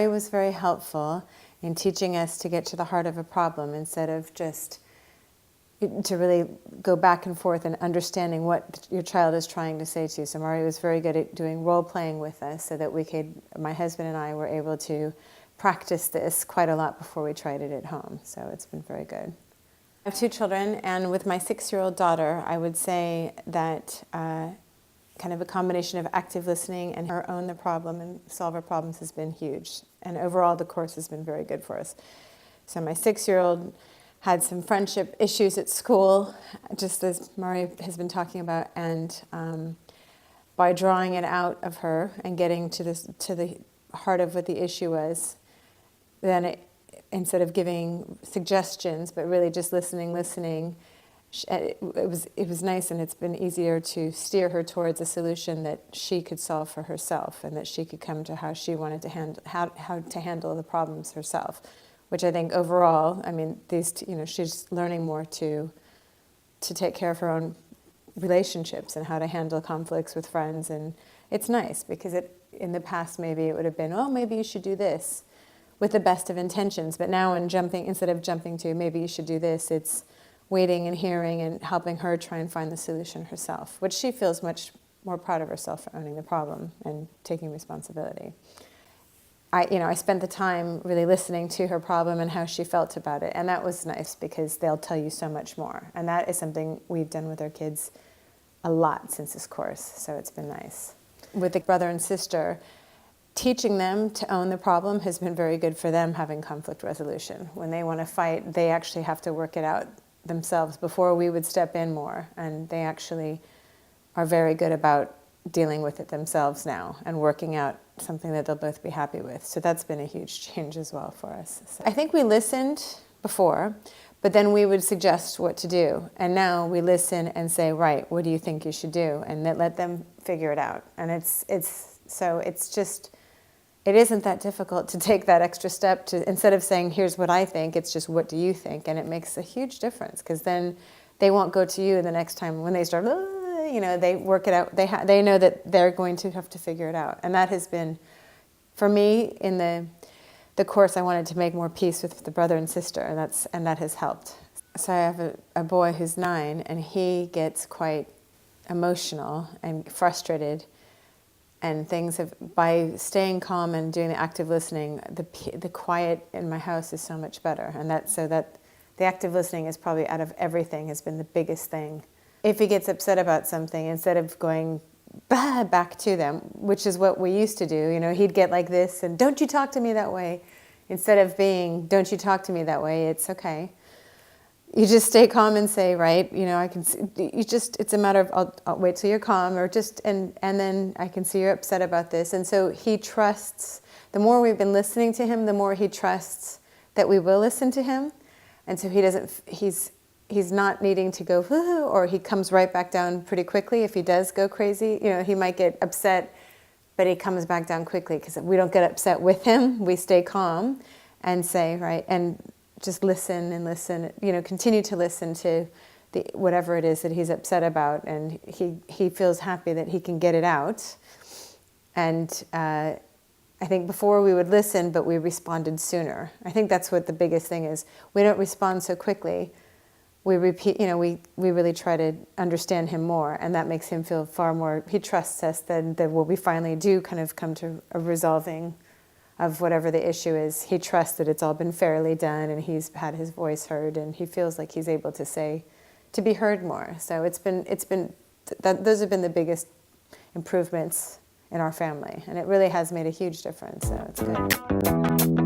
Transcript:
Mari was very helpful in teaching us to get to the heart of a problem instead of just to really go back and forth and understanding what your child is trying to say to you. So Mari was very good at doing role-playing with us so that we could, my husband and I were able to practice this quite a lot before we tried it at home. So it's been very good. I have 2 children, and with my 6-year-old daughter, I would say that kind of a combination of active listening and her own the problem and solve her problems has been huge. And overall, the course has been very good for us. So my 6-year-old had some friendship issues at school, just as Mari has been talking about, and by drawing it out of her and getting to the heart of what the issue was, then instead of giving suggestions, but really just listening, it was nice, and it's been easier to steer her towards a solution that she could solve for herself, and that she could come to how she wanted to handle how to handle the problems herself. Which I think overall, I mean, she's learning more to take care of her own relationships and how to handle conflicts with friends, and it's nice because in the past maybe it would have been, oh, maybe you should do this, with the best of intentions, but now instead of jumping to maybe you should do this, it's waiting and hearing and helping her try and find the solution herself, which she feels much more proud of herself for owning the problem and taking responsibility. I spent the time really listening to her problem and how she felt about it, and that was nice because they'll tell you so much more, and that is something we've done with our kids a lot since this course, so it's been nice. With the brother and sister, teaching them to own the problem has been very good for them having conflict resolution. When they want to fight, they actually have to work it out themselves before we would step in more, and they actually are very good about dealing with it themselves now and working out something that they'll both be happy with. So that's been a huge change as well for us. So I think we listened before, but then we would suggest what to do. And now we listen and say, right, what do you think you should do? And then let them figure it out. And it isn't that difficult to take that extra step to, instead of saying, here's what I think, it's just, what do you think? And it makes a huge difference, because then they won't go to you the next time when they start, they work it out. They know that they're going to have to figure it out. And that has been, for me, in the course, I wanted to make more peace with the brother and sister, and that has helped. So I have a boy who's 9, and he gets quite emotional and frustrated, and by staying calm and doing the active listening, the quiet in my house is so much better. And that the active listening is probably, out of everything, has been the biggest thing. If he gets upset about something, instead of going back to them, which is what we used to do, he'd get like this, and don't you talk to me that way. Instead of being, don't you talk to me that way, it's okay. You just stay calm and say, right, I can see, it's a matter of, I'll wait till you're calm, or and then I can see you're upset about this. And so he trusts, the more we've been listening to him, the more he trusts that we will listen to him. And so he's not needing to go, or he comes right back down pretty quickly. If he does go crazy, he might get upset, but he comes back down quickly, because we don't get upset with him. We stay calm and say, right, and just listen and listen, continue to listen to whatever it is that he's upset about, and he feels happy that he can get it out. And I think before we would listen, but we responded sooner. I think that's what the biggest thing is. We don't respond so quickly. We repeat, we really try to understand him more, and that makes him feel far more, he trusts us that when we finally do kind of come to a resolving of whatever the issue is, he trusts that it's all been fairly done, and he's had his voice heard, and he feels like he's able to be heard more. So those have been the biggest improvements in our family, and it really has made a huge difference, so it's good.